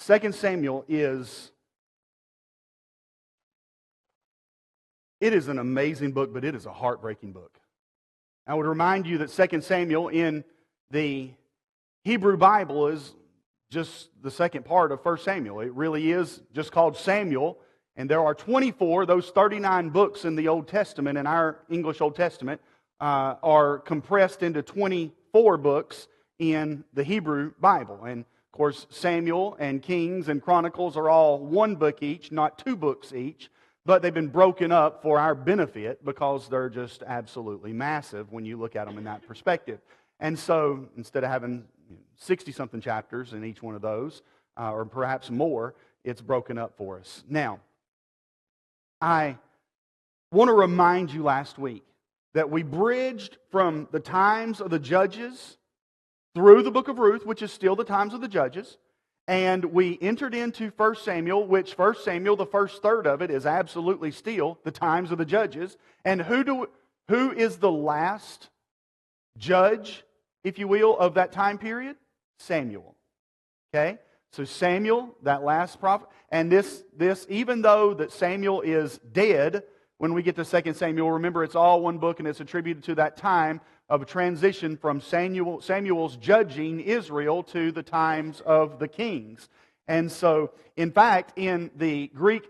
2 Samuel is an amazing book, but it is a heartbreaking book. I would remind you that 2 Samuel in the Hebrew Bible is just the second part of 1 Samuel. It really is just called Samuel, and there are 24, those 39 books in the Old Testament, in our English Old Testament, are compressed into 24 books in the Hebrew Bible. And of course, Samuel and Kings and Chronicles are all one book each, not two books each. But they've been broken up for our benefit because they're just absolutely massive when you look at them in that perspective. And so instead of having 60-something chapters in each one of those, or perhaps more, it's broken up for us. Now, I want to remind you last week that we bridged from the times of the Judges through the book of Ruth, which is still the times of the Judges, and we entered into 1 Samuel, which 1 Samuel, the first third of it, is absolutely still the times of the Judges. And who is the last judge, if you will, of that time period? Samuel. Okay? So Samuel, that last prophet, and this even though that Samuel is dead, when we get to 2 Samuel, remember it's all one book and it's attributed to that time of a transition from Samuel's judging Israel to the times of the kings. And so, in fact, in the Greek,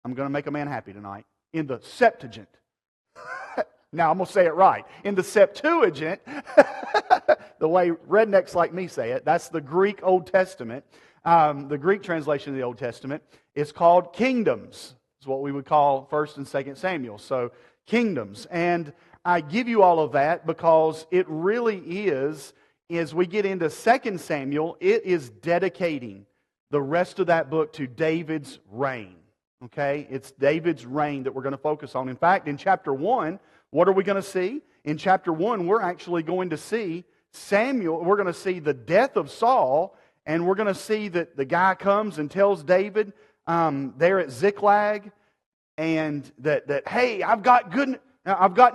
I'm going to make a man happy tonight, in the Septuagint, now I'm going to say it right, in the Septuagint, the way rednecks like me say it, that's the Greek Old Testament, the Greek translation of the Old Testament, it's called kingdoms. It's what we would call 1 and 2 Samuel. So, kingdoms. And I give you all of that because it really is, as we get into 2 Samuel, it is dedicating the rest of that book to David's reign. Okay? It's David's reign that we're going to focus on. In fact, in chapter 1, what are we going to see? In chapter 1, we're actually going to see we're going to see the death of Saul, and we're going to see that the guy comes and tells David there at Ziklag, and that hey, I've got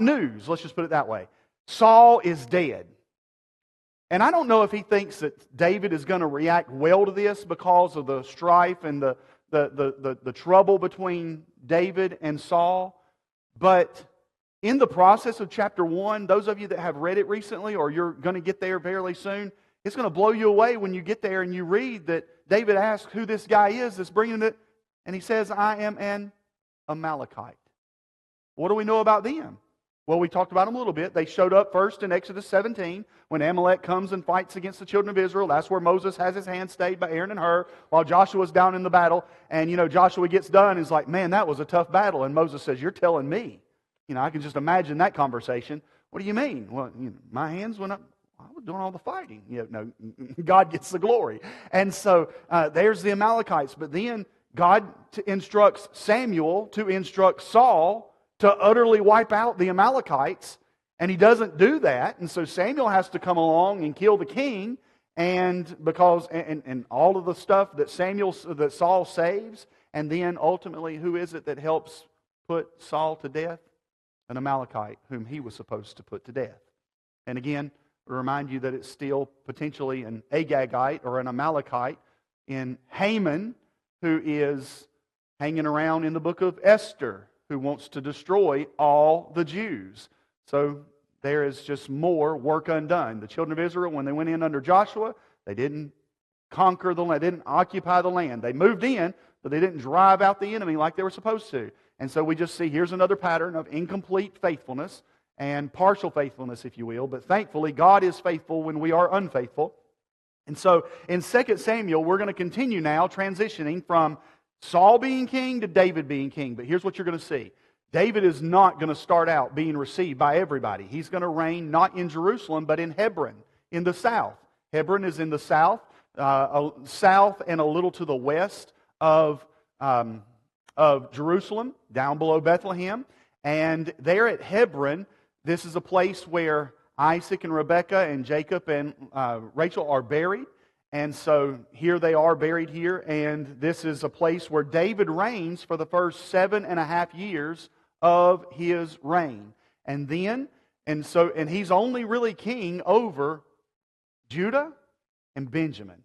news. Let's just put it that way. Saul is dead. And I don't know if he thinks that David is going to react well to this because of the strife and the trouble between David and Saul. But in the process of chapter 1, those of you that have read it recently or you're going to get there fairly soon, it's going to blow you away when you get there and you read that David asks who this guy is that's bringing it. And he says, I am an Amalekite. What do we know about them? Well, we talked about them a little bit. They showed up first in Exodus 17 when Amalek comes and fights against the children of Israel. That's where Moses has his hand stayed by Aaron and Hur while Joshua's down in the battle. And, Joshua gets done and is like, man, that was a tough battle. And Moses says, you're telling me. I can just imagine that conversation. What do you mean? Well, my hands went up. I was doing all the fighting. No, God gets the glory. And so there's the Amalekites. But then God instructs Samuel to instruct Saul to utterly wipe out the Amalekites, and he doesn't do that, and so Samuel has to come along and kill the king, and all of the stuff that Saul saves, and then ultimately, who is it that helps put Saul to death? An Amalekite whom he was supposed to put to death. And again, I remind you that it's still potentially an Agagite or an Amalekite in Haman, who is hanging around in the book of Esther, who wants to destroy all the Jews. So there is just more work undone. The children of Israel, when they went in under Joshua, they didn't conquer the land, they didn't occupy the land. They moved in, but they didn't drive out the enemy like they were supposed to. And so we just see here's another pattern of incomplete faithfulness and partial faithfulness, if you will. But thankfully, God is faithful when we are unfaithful. And so in 2 Samuel, we're going to continue now transitioning from Saul being king to David being king. But here's what you're going to see. David is not going to start out being received by everybody. He's going to reign not in Jerusalem, but in Hebron, in the south. Hebron is in the south and a little to the west of Jerusalem, down below Bethlehem. And there at Hebron, this is a place where Isaac and Rebekah and Jacob and Rachel are buried. And so here they are buried here, and this is a place where David reigns for the first 7.5 years of his reign. And he's only really king over Judah and Benjamin.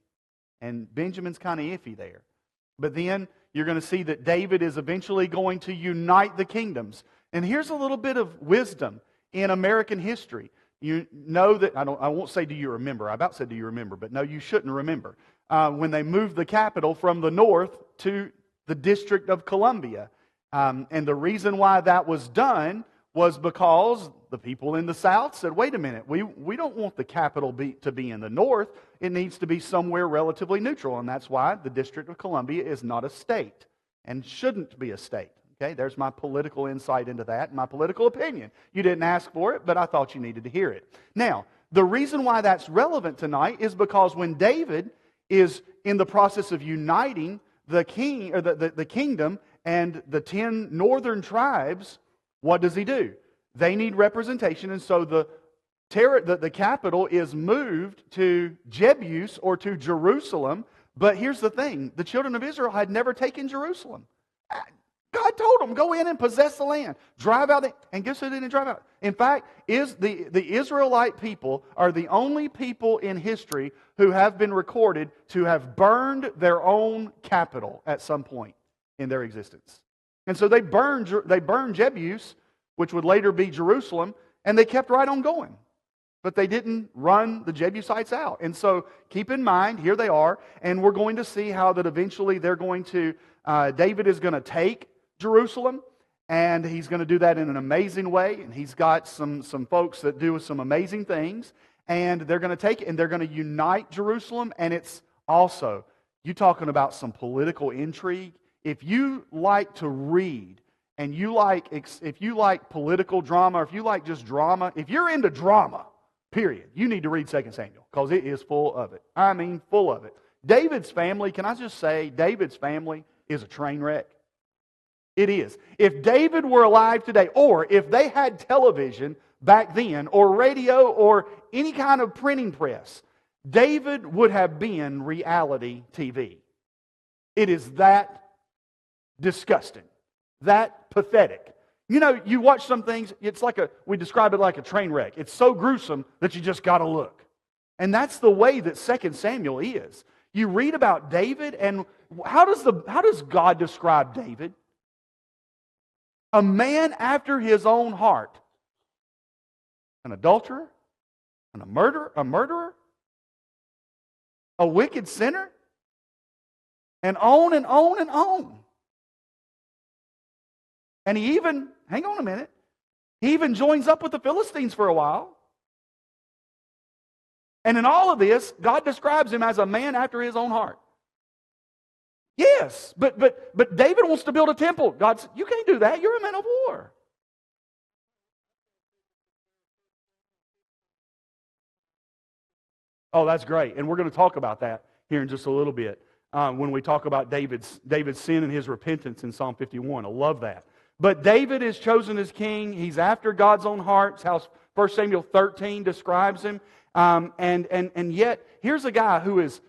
And Benjamin's kind of iffy there. But then you're going to see that David is eventually going to unite the kingdoms. And here's a little bit of wisdom in American history. You know that, I won't say do you remember, I about said do you remember, but no, you shouldn't remember. When they moved the capital from the north to the District of Columbia. And the reason why that was done was because the people in the South said, wait a minute, we don't want the capital to be in the north. It needs to be somewhere relatively neutral. And that's why the District of Columbia is not a state and shouldn't be a state. Okay, there's my political insight into that, my political opinion. You didn't ask for it, but I thought you needed to hear it. Now, the reason why that's relevant tonight is because when David is in the process of uniting the king or the kingdom and the 10 northern tribes, what does he do? They need representation, and so the capital is moved to Jebus or to Jerusalem. But here's the thing: the children of Israel had never taken Jerusalem. God told them, go in and possess the land. Drive out and guess who didn't drive out? In fact, the Israelite people are the only people in history who have been recorded to have burned their own capital at some point in their existence. And so they burned Jebus, which would later be Jerusalem, and they kept right on going. But they didn't run the Jebusites out. And so keep in mind, here they are, and we're going to see how that eventually they're going to, David is going to take Jerusalem, and he's going to do that in an amazing way, and he's got some folks that do some amazing things, and they're going to take it, and they're going to unite Jerusalem, and it's also, you talking about some political intrigue. If you like to read, and if you like political drama, or if you like just drama, if you're into drama, period, you need to read 2 Samuel, because it is full of it. I mean, full of it. David's family, can I just say, David's family is a train wreck. It is. If David were alive today, or if they had television back then, or radio, or any kind of printing press, David would have been reality TV. It is that disgusting, that pathetic. You know, you watch some things, it's like we describe it like a train wreck. It's so gruesome that you just got to look. And that's the way that 2 Samuel is. You read about David, and how does God describe David? A man after his own heart. An adulterer? A murderer? A wicked sinner? And on and on and on. And he even, hang on a minute, he even joins up with the Philistines for a while. And in all of this, God describes him as a man after his own heart. Yes, but David wants to build a temple. God said, you can't do that. You're a man of war. Oh, that's great. And we're going to talk about that here in just a little bit when we talk about David's sin and his repentance in Psalm 51. I love that. But David is chosen as king. He's after God's own heart. It's how 1 Samuel 13 describes him. And yet, here's a guy who is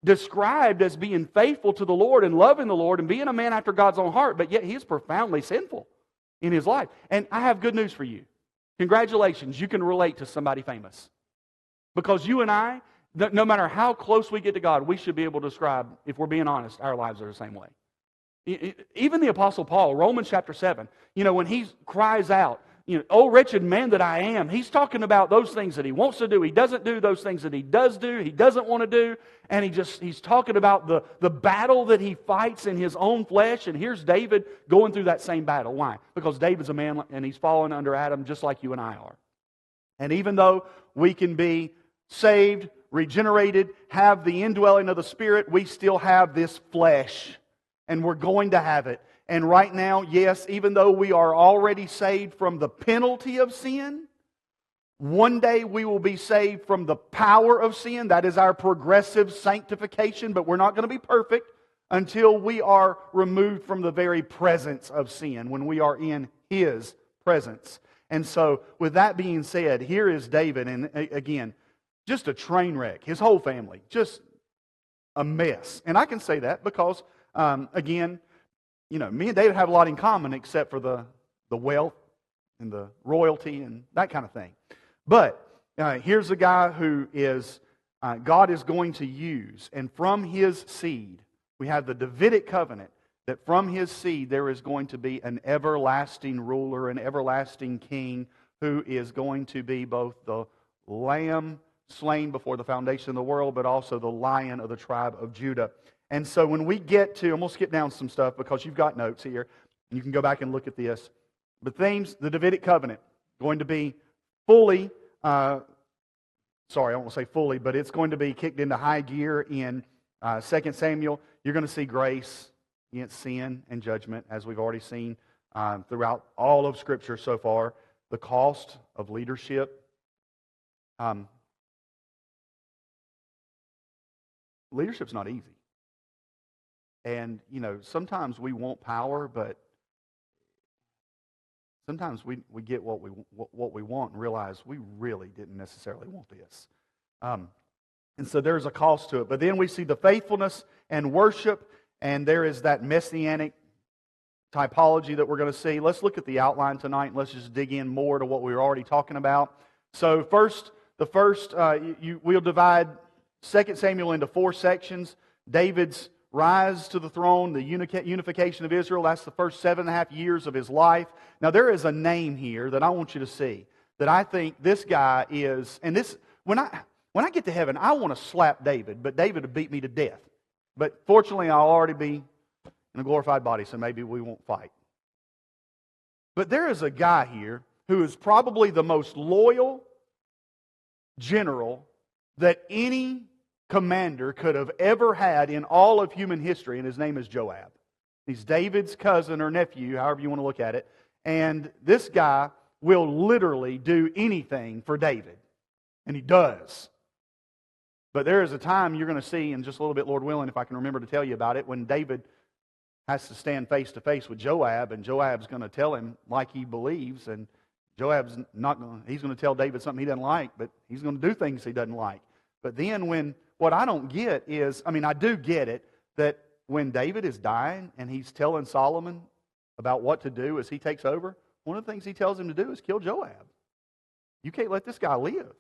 described as being faithful to the Lord and loving the Lord and being a man after God's own heart, but yet he's profoundly sinful in his life. And I have good news for you. Congratulations, you can relate to somebody famous. Because you and I, no matter how close we get to God, we should be able to describe, if we're being honest, our lives are the same way. Even the Apostle Paul, Romans chapter 7, when he cries out, oh wretched man that I am, he's talking about those things that he wants to do. He doesn't do those things that he does do. He doesn't want to do. And he's talking about the battle that he fights in his own flesh. And here's David going through that same battle. Why? Because David's a man and he's fallen under Adam just like you and I are. And even though we can be saved, regenerated, have the indwelling of the Spirit, we still have this flesh. And we're going to have it. And right now, yes, even though we are already saved from the penalty of sin, one day we will be saved from the power of sin. That is our progressive sanctification, but we're not going to be perfect until we are removed from the very presence of sin, when we are in His presence. And so, with that being said, here is David, and again, just a train wreck. His whole family, just a mess. And I can say that because, again, me and David have a lot in common except for the wealth and the royalty and that kind of thing. But here's a guy who is God is going to use. And from His seed, we have the Davidic covenant, that from His seed there is going to be an everlasting ruler, an everlasting king, who is going to be both the Lamb slain before the foundation of the world, but also the Lion of the tribe of Judah. And so when we get to, I'm going to skip down some stuff because you've got notes here, and you can go back and look at this. The themes, the Davidic covenant, going to be fully, I won't say fully, but it's going to be kicked into high gear in 2 Samuel. You're going to see grace against sin and judgment, as we've already seen throughout all of Scripture so far. The cost of leadership. Leadership's not easy. And, sometimes we want power, but sometimes we get what we want and realize we really didn't necessarily want this. And so there's a cost to it. But then we see the faithfulness and worship, and there is that messianic typology that we're going to see. Let's look at the outline tonight, and let's just dig in more to what we were already talking about. So we'll divide 2 Samuel into 4 sections. David's rise to the throne, the unification of Israel, that's the first 7.5 years of his life. Now there is a name here that I want you to see, that I think this guy is, and this, when I get to heaven, I want to slap David, but David would beat me to death. But fortunately, I'll already be in a glorified body, so maybe we won't fight. But there is a guy here who is probably the most loyal general that any commander could have ever had in all of human history, and his name is Joab. He's David's cousin or nephew, however you want to look at it. And this guy will literally do anything for David. And he does. But there is a time you're going to see, in just a little bit, Lord willing, if I can remember to tell you about it, when David has to stand face to face with Joab, and Joab's going to tell him like he believes, and Joab's he's going to tell David something he doesn't like, but he's going to do things he doesn't like. But then what I don't get is, I do get it, that when David is dying and he's telling Solomon about what to do as he takes over, one of the things he tells him to do is kill Joab. You can't let this guy live.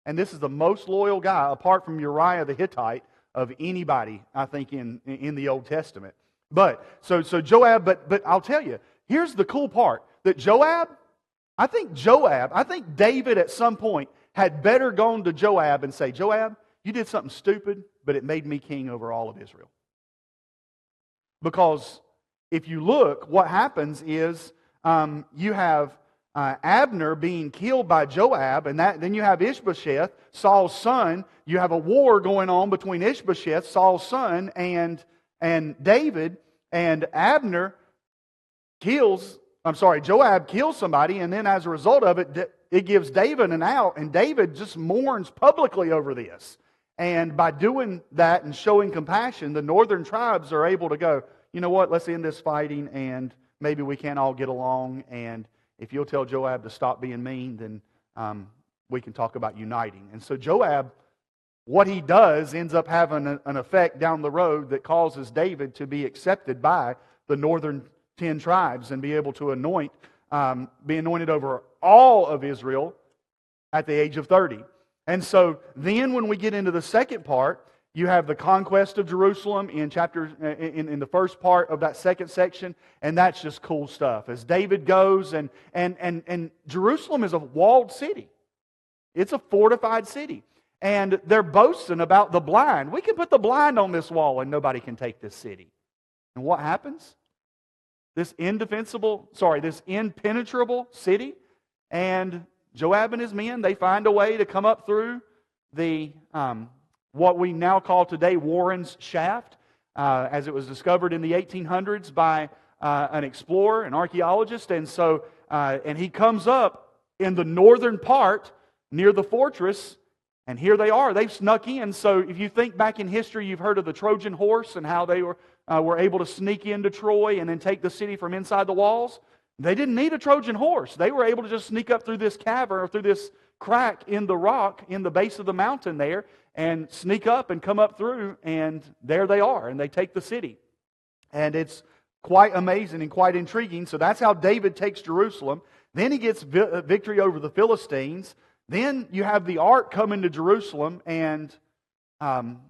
And this is the most loyal guy, apart from Uriah the Hittite, of anybody, I think, in the Old Testament. But, so Joab, but I'll tell you, here's the cool part, that I think David at some point had better gone to Joab and say, Joab, you did something stupid, but it made me king over all of Israel. Because if you look, what happens is you have Abner being killed by Joab, and then you have Ishbosheth, Saul's son. You have a war going on between Ishbosheth, Saul's son, and David, and Joab kills somebody, and then as a result of it, it gives David an out, and David just mourns publicly over this. And by doing that and showing compassion, the northern tribes are able to go, you know what, let's end this fighting, and maybe we can all get along, and if you'll tell Joab to stop being mean, then we can talk about uniting. And so Joab, what he does ends up having an effect down the road that causes David to be accepted by the northern 10 tribes and be able to be anointed over all of Israel at the age of 30. And so then when we get into the second part, you have the conquest of Jerusalem in the first part of that second section, and that's just cool stuff. As David goes, and Jerusalem is a walled city. It's a fortified city. And they're boasting about the blind. We can put the blind on this wall and nobody can take this city. And what happens? This impenetrable city, and Joab and his men, they find a way to come up through the what we now call today Warren's Shaft, as it was discovered in the 1800s by an explorer, an archaeologist, and he comes up in the northern part near the fortress, and here they are. They've snuck in. So if you think back in history, you've heard of the Trojan horse and how they were able to sneak into Troy and then take the city from inside the walls. They didn't need a Trojan horse. They were able to just sneak up through this cavern or through this crack in the rock in the base of the mountain there and sneak up and come up through, and there they are, and they take the city. And it's quite amazing and quite intriguing. So that's how David takes Jerusalem. Then he gets victory over the Philistines. Then you have the ark coming to Jerusalem, and Um,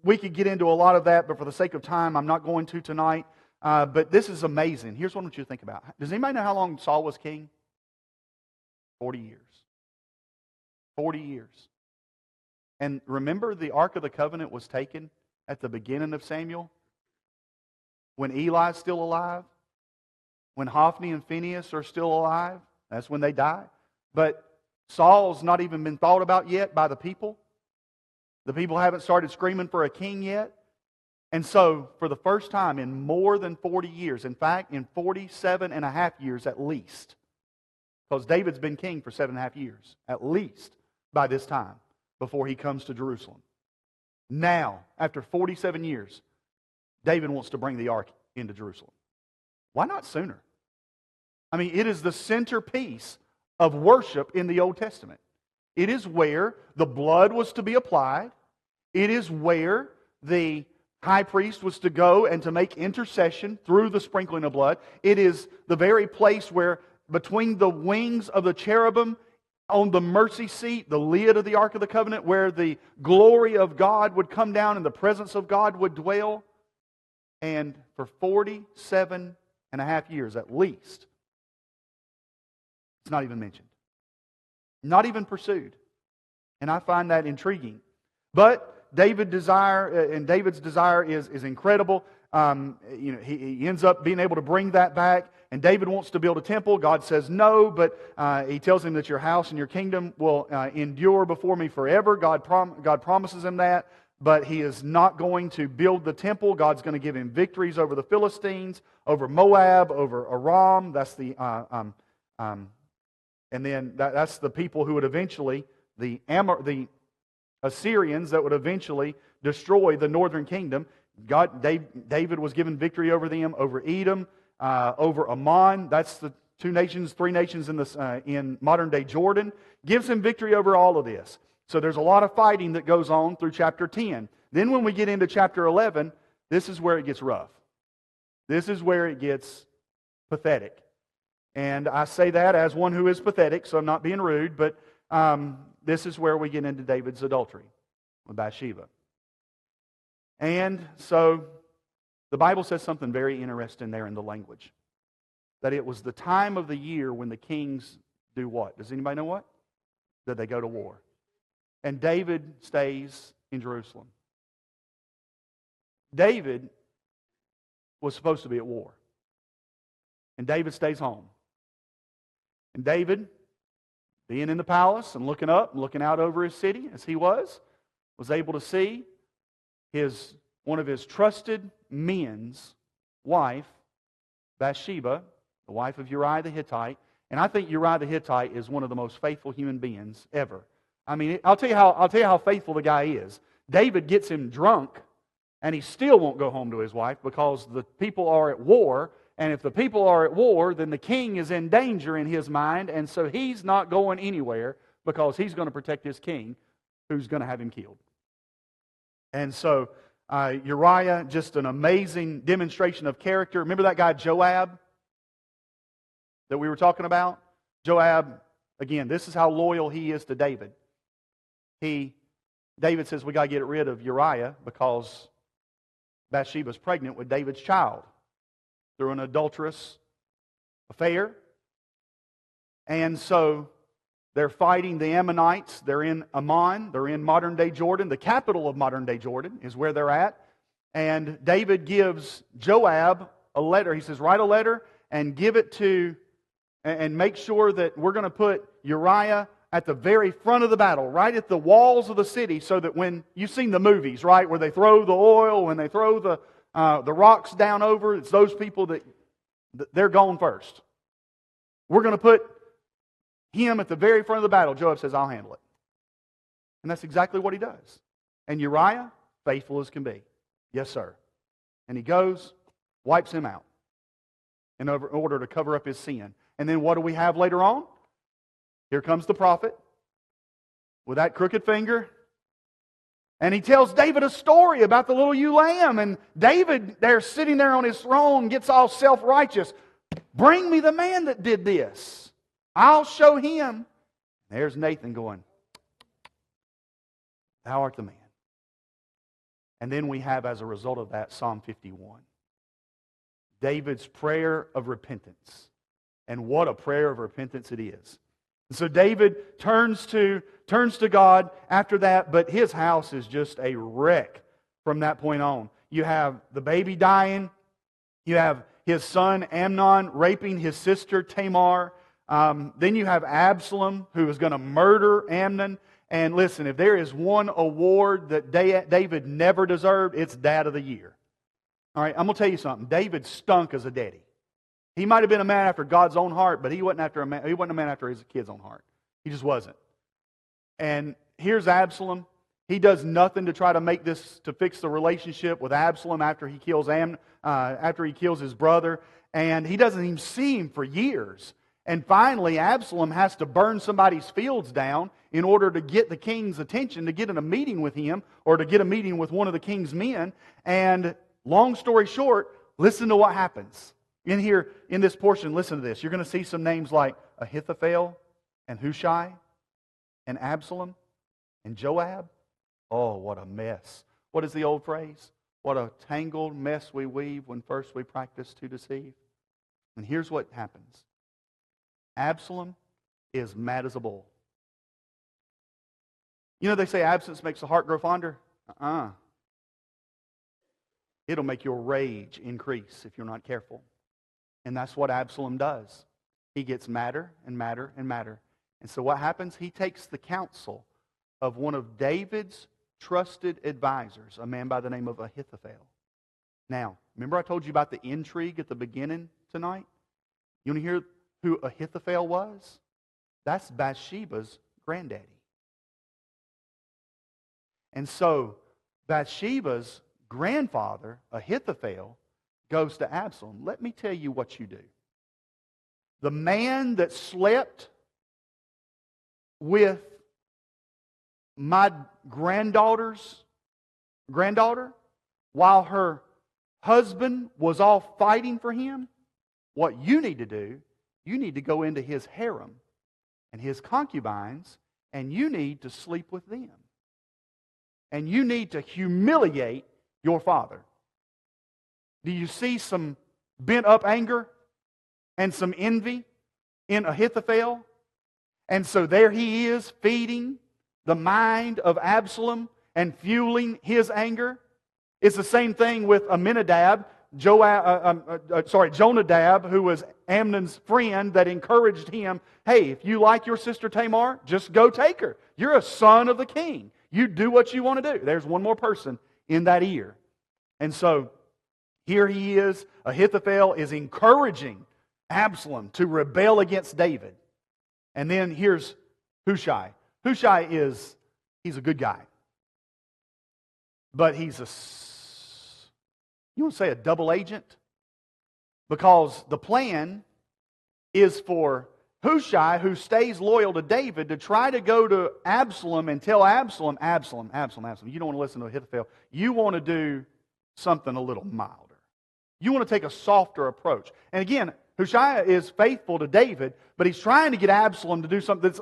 we could get into a lot of that, but for the sake of time, I'm not going to tonight. But this is amazing. Here's what I want you to think about. Does anybody know how long Saul was king? 40 years. 40 years. And remember, the Ark of the Covenant was taken at the beginning of Samuel? When Eli's still alive? When Hophni and Phinehas are still alive? That's when they die. But Saul's not even been thought about yet by the people. The people haven't started screaming for a king yet. And so, for the first time in more than 40 years, in fact, in 47 and a half years at least, because David's been king for 7.5 years, at least by this time, before he comes to Jerusalem. Now, after 47 years, David wants to bring the ark into Jerusalem. Why not sooner? I mean, it is the centerpiece of worship in the Old Testament. It is where the blood was to be applied. It is where the high priest was to go and to make intercession through the sprinkling of blood. It is the very place where between the wings of the cherubim on the mercy seat, the lid of the Ark of the Covenant, where the glory of God would come down and the presence of God would dwell. And for 47 and a half years at least, it's not even mentioned. Not even pursued. And I find that intriguing. But David's desire is incredible. He ends up being able to bring that back. And David wants to build a temple. God says no, but he tells him that your house and your kingdom will endure before me forever. God promises him that. But he is not going to build the temple. God's going to give him victories over the Philistines, over Moab, over Aram. That's the and then that's the people who would eventually, the Assyrians that would eventually destroy the northern kingdom. David was given victory over them, over Edom, over Ammon. That's the three nations in modern day Jordan. Gives him victory over all of this. So there's a lot of fighting that goes on through chapter 10. Then when we get into chapter 11, this is where it gets rough. This is where it gets pathetic. And I say that as one who is pathetic, so I'm not being rude, but this is where we get into David's adultery with Bathsheba. And so the Bible says something very interesting there in the language. That it was the time of the year when the kings do what? Does anybody know what? That they go to war. And David stays in Jerusalem. David was supposed to be at war. And David stays home. And David, being in the palace and looking up and looking out over his city as he was able to see one of his trusted men's wife, Bathsheba, the wife of Uriah the Hittite. And I think Uriah the Hittite is one of the most faithful human beings ever. I mean, I'll tell you how faithful the guy is. David gets him drunk, and he still won't go home to his wife because the people are at war. And if the people are at war, then the king is in danger in his mind, and so he's not going anywhere because he's going to protect his king, who's going to have him killed. And so Uriah, just an amazing demonstration of character. Remember that guy Joab that we were talking about? Joab, again, this is how loyal he is to David. David says, we got to get rid of Uriah because Bathsheba's pregnant with David's child through an adulterous affair. And so they're fighting the Ammonites. They're in Ammon. They're in modern-day Jordan. The capital of modern-day Jordan is where they're at. And David gives Joab a letter. He says, write a letter and give it to, and make sure that we're going to put Uriah at the very front of the battle, right at the walls of the city, so that when you've seen the movies, right, where they throw the oil, when they throw the rocks down over, it's those people that they're gone first. We're going to put him at the very front of the battle. Joab says, I'll handle it. And that's exactly what he does. And Uriah, faithful as can be. Yes, sir. And he goes, wipes him out in order to cover up his sin. And then what do we have later on? Here comes the prophet with that crooked finger. And he tells David a story about the little ewe lamb. And David, there sitting there on his throne, gets all self-righteous. Bring me the man that did this. I'll show him. There's Nathan going, thou art the man. And then we have, as a result of that, Psalm 51. David's prayer of repentance. And what a prayer of repentance it is. And so David turns to God after that, but his house is just a wreck from that point on. You have the baby dying. You have his son Amnon raping his sister Tamar. Then you have Absalom, who is going to murder Amnon. And listen, if there is one award that David never deserved, it's Dad of the Year. All right, I'm going to tell you something. David stunk as a daddy. He might have been a man after God's own heart, but he wasn't a man after his kid's own heart. He just wasn't. And here's Absalom. He does nothing to try to fix the relationship with Absalom after he kills his brother, and he doesn't even see him for years. And finally, Absalom has to burn somebody's fields down in order to get the king's attention, to get in a meeting with him, or to get a meeting with one of the king's men. And long story short, listen to what happens. In here, in this portion, listen to this. You're going to see some names like Ahithophel and Hushai and Absalom and Joab. Oh, what a mess. What is the old phrase? What a tangled mess we weave when first we practice to deceive. And here's what happens. Absalom is mad as a bull. You know, they say absence makes the heart grow fonder. It'll make your rage increase if you're not careful. And that's what Absalom does. He gets madder and madder and madder. And so what happens? He takes the counsel of one of David's trusted advisors, a man by the name of Ahithophel. Now, remember I told you about the intrigue at the beginning tonight? You want to hear who Ahithophel was? That's Bathsheba's granddaddy. And so Bathsheba's grandfather, Ahithophel, goes to Absalom. Let me tell you what you do. The man that slept with my granddaughter, while her husband was off fighting for him, what you need to do, you need to go into his harem and his concubines, and you need to sleep with them. And you need to humiliate your father. Do you see some bent up anger and some envy in Ahithophel? And so there he is feeding the mind of Absalom and fueling his anger. It's the same thing with Jonadab, who was Amnon's friend, that encouraged him, hey, if you like your sister Tamar, just go take her. You're a son of the king. You do what you want to do. There's one more person in that ear. And so here he is. Ahithophel is encouraging Absalom to rebel against David. And then here's Hushai. Hushai he's a good guy. But he's you want to say a double agent? Because the plan is for Hushai, who stays loyal to David, to try to go to Absalom and tell Absalom, you don't want to listen to Ahithophel. You want to do something a little milder. You want to take a softer approach. And again, Hushai is faithful to David, but he's trying to get Absalom to do something that's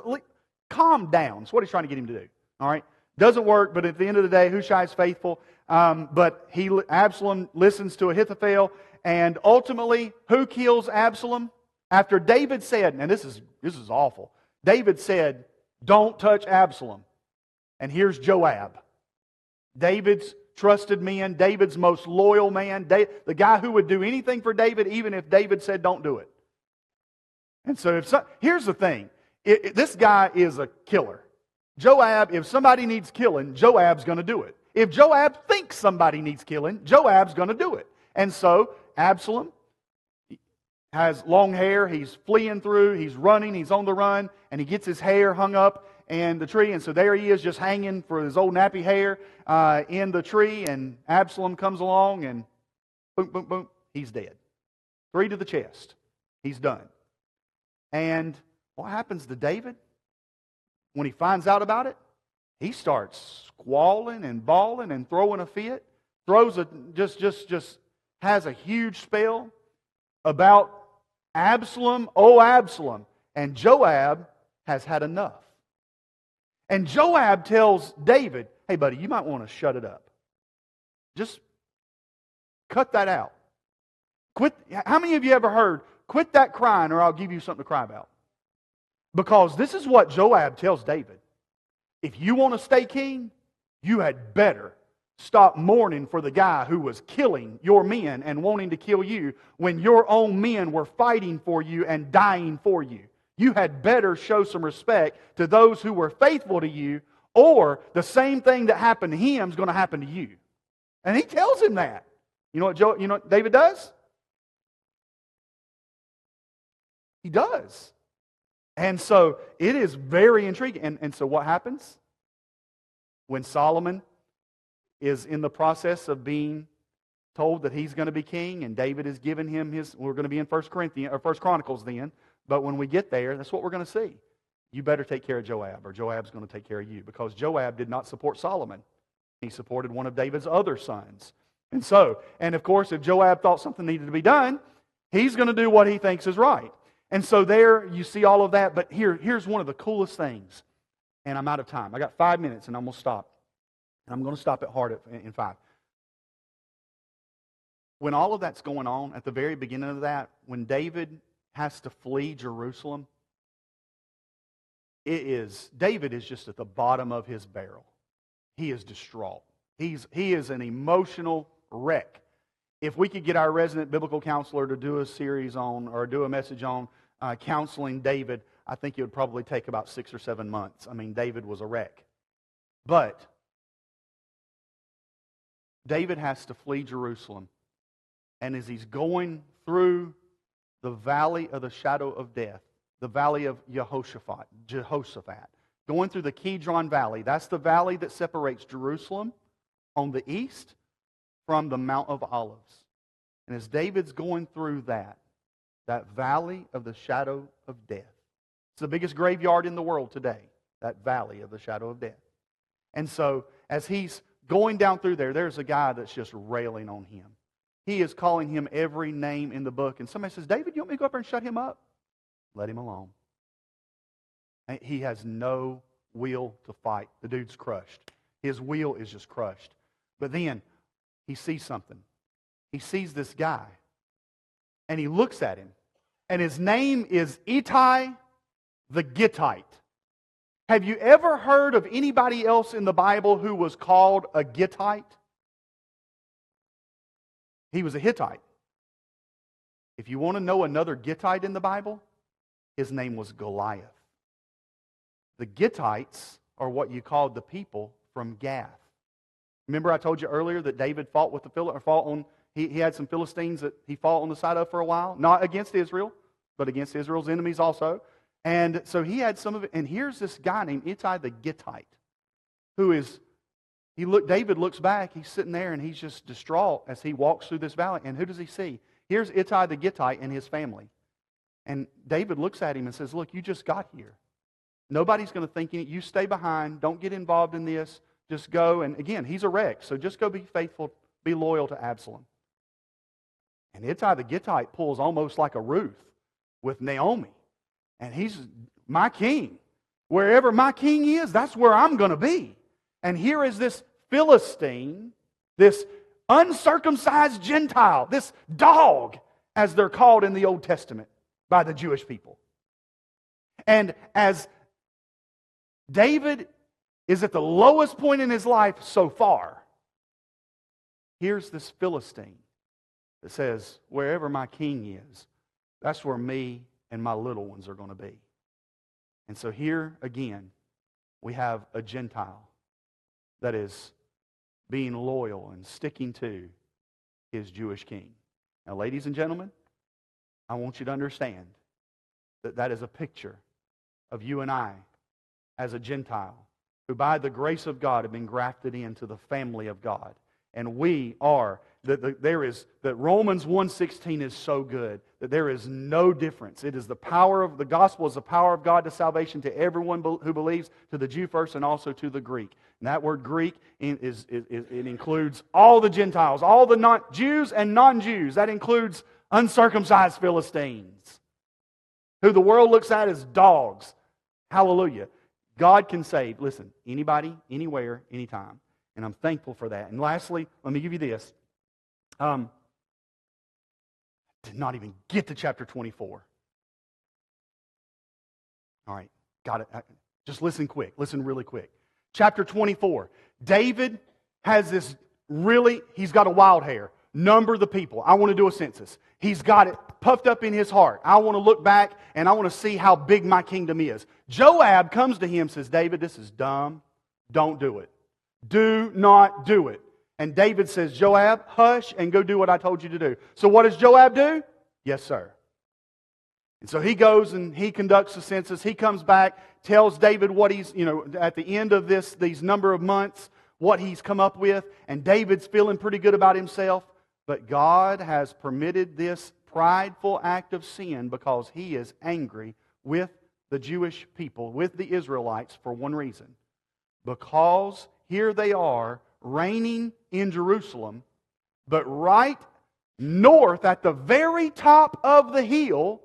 calm down. That's what he's trying to get him to do. All right? Doesn't work, but at the end of the day, Hushai is faithful. But Absalom listens to Ahithophel, and ultimately, who kills Absalom? After David said, and this is awful, David said, don't touch Absalom. And here's Joab, David's trusted man, David's most loyal man, the guy who would do anything for David, even if David said don't do it. And so here's the thing, this guy is a killer. Joab, if somebody needs killing, Joab's going to do it. If Joab thinks somebody needs killing, Joab's going to do it. And so Absalom has long hair, he's fleeing through, he's running, he's on the run, and he gets his hair hung up in the tree. And so there he is, just hanging for his old nappy hair in the tree, and Absalom comes along and boom, boom, boom, he's dead. 3 to the chest. He's done. And what happens to David? When he finds out about it, he starts squalling and bawling and throwing a fit. Just has a huge spell about Absalom, oh Absalom. And Joab has had enough. And Joab tells David, hey buddy, you might want to shut it up. Just cut that out. Quit. How many of you ever heard, quit that crying or I'll give you something to cry about? Because this is what Joab tells David. If you want to stay king, you had better stop mourning for the guy who was killing your men and wanting to kill you when your own men were fighting for you and dying for you. You had better show some respect to those who were faithful to you, or the same thing that happened to him is going to happen to you. And he tells him that. You know what David does? He does. And so it is very intriguing. And so what happens? When Solomon is in the process of being told that he's going to be king, and David has given him his, we're going to be in 1 Chronicles then, but when we get there, that's what we're going to see. You better take care of Joab, or Joab's going to take care of you, because Joab did not support Solomon. He supported one of David's other sons. And of course, if Joab thought something needed to be done, he's going to do what he thinks is right. And so there you see all of that, but here's one of the coolest things. And I'm out of time. I got 5 minutes and I'm going to stop. And I'm going to stop it hard in 5. When all of that's going on, at the very beginning of that, when David has to flee Jerusalem, David is just at the bottom of his barrel. He is distraught. He is an emotional wreck. If we could get our resident biblical counselor to do a series on, or do a message on counseling David, I think it would probably take about 6 or 7 months. I mean, David was a wreck. But David has to flee Jerusalem. And as he's going through the valley of the shadow of death, the valley of Jehoshaphat, going through the Kidron Valley, that's the valley that separates Jerusalem on the east from the Mount of Olives. And as David's going through that valley of the shadow of death, it's the biggest graveyard in the world today, that valley of the shadow of death. And so, as he's going down through there, there's a guy that's just railing on him. He is calling him every name in the book. And somebody says, David, you want me to go up there and shut him up? Let him alone. And he has no will to fight. The dude's crushed. His will is just crushed. But then, he sees something. He sees this guy. And he looks at him. And his name is Ittai the Gittite. Have you ever heard of anybody else in the Bible who was called a Gittite? He was a Hittite. If you want to know another Gittite in the Bible, his name was Goliath. The Gittites are what you called the people from Gath. Remember I told you earlier that David fought with he had some Philistines that he fought on the side of for a while, not against Israel, but against Israel's enemies also. And so he had some of it. And here's this guy named Ittai the Gittite, David looks back, he's sitting there and he's just distraught as he walks through this valley. And who does he see? Here's Ittai the Gittite and his family. And David looks at him and says, look, you just got here. Nobody's going to think you stay behind. Don't get involved in this. Just go. And again, he's a wreck. So just go be faithful, be loyal to Absalom. And Ittai the Gittite pulls almost like a Ruth with Naomi. And he's my king. Wherever my king is, that's where I'm going to be. And here is this Philistine, this uncircumcised Gentile, this dog, as they're called in the Old Testament by the Jewish people. And as David is at the lowest point in his life so far, here's this Philistine that says, wherever my king is, that's where me and my little ones are going to be. And so here again, we have a Gentile that is being loyal and sticking to his Jewish king. Now, ladies and gentlemen, I want you to understand that that is a picture of you and I as a Gentile who by the grace of God have been grafted into the family of God. And we are, that Romans 1:16 is so good, that there is no difference. It is the power of, the gospel is the power of God to salvation to everyone who believes, to the Jew first and also to the Greek. And that word Greek, it includes all the Gentiles, all the Jews and non-Jews. That includes uncircumcised Philistines, who the world looks at as dogs. Hallelujah. God can save, listen, anybody, anywhere, anytime. And I'm thankful for that. And lastly, let me give you this. Did not even get to chapter 24. All right, got it. Just listen quick. Listen really quick. Chapter 24. David has this he's got a wild hair. Number the people. I want to do a census. He's got it puffed up in his heart. I want to look back and I want to see how big my kingdom is. Joab comes to him and says, David, this is dumb. Don't do it. Do not do it. And David says, Joab, hush and go do what I told you to do. So what does Joab do? Yes, sir. And so he goes and he conducts the census. He comes back, tells David what he's, at the end of these number of months, what he's come up with. And David's feeling pretty good about himself. But God has permitted this prideful act of sin because He is angry with the Jewish people, with the Israelites, for one reason. Because here they are reigning in Jerusalem, but right north at the very top of the hill,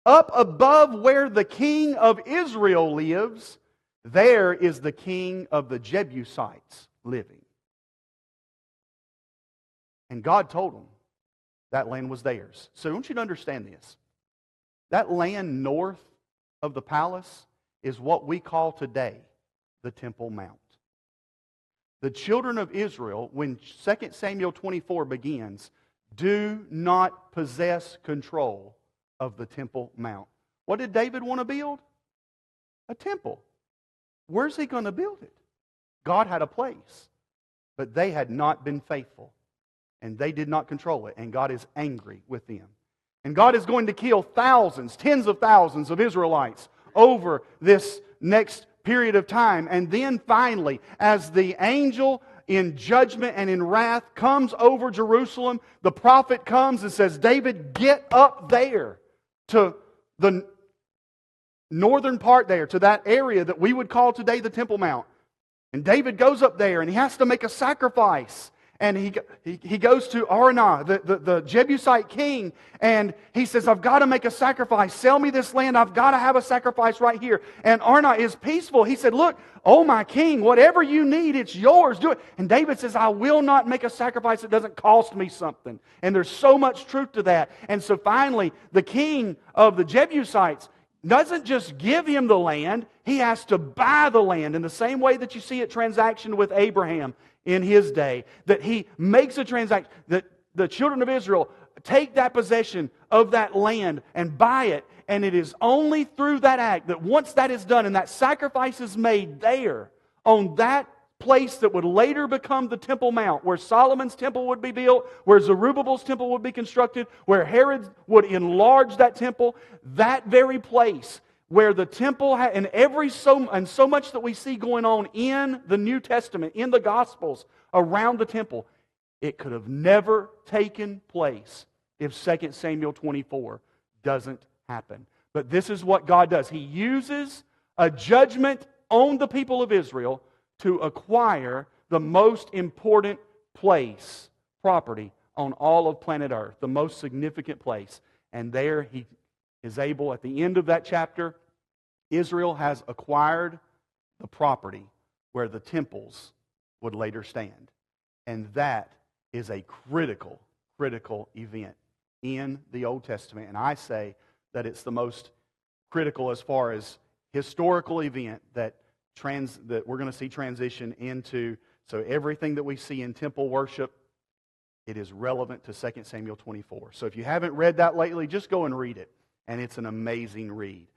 up above where the king of Israel lives, there is the king of the Jebusites living. And God told them that land was theirs. So I want you to understand this. That land north of the palace is what we call today the Temple Mount. The children of Israel, when 2 Samuel 24 begins, do not possess control of the Temple Mount. What did David want to build? A temple. Where's he going to build it? God had a place, but they had not been faithful. And they did not control it. And God is angry with them. And God is going to kill thousands, tens of thousands of Israelites over this next period of time. And then finally, as the angel in judgment and in wrath comes over Jerusalem, the prophet comes and says, David, get up there to the northern part there, to that area that we would call today the Temple Mount. And David goes up there and he has to make a sacrifice. And he goes to Araunah, the Jebusite king, and he says, I've got to make a sacrifice. Sell me this land. I've got to have a sacrifice right here. And Araunah is peaceful. He said, look, oh my king, whatever you need, it's yours. Do it. And David says, I will not make a sacrifice that doesn't cost me something. And there's so much truth to that. And so finally, the king of the Jebusites doesn't just give him the land, he has to buy the land in the same way that you see it transactioned with Abraham in his day, that he makes a transaction, that the children of Israel take that possession of that land and buy it, and it is only through that act that once that is done and that sacrifice is made there on that place that would later become the Temple Mount, where Solomon's temple would be built, where Zerubbabel's temple would be constructed, where Herod would enlarge that temple, that very place where the temple and so much that we see going on in the New Testament, in the Gospels, around the temple, it could have never taken place if 2 Samuel 24 doesn't happen. But this is what God does. He uses a judgment on the people of Israel to acquire the most important property on all of planet Earth, the most significant place. And there He is able, at the end of that chapter, Israel has acquired the property where the temples would later stand. And that is a critical event in the Old Testament. And I say that it's the most critical as far as historical event that we're going to see transition into. So everything that we see in temple worship, it is relevant to 2 Samuel 24. So if you haven't read that lately, just go and read it. And it's an amazing read.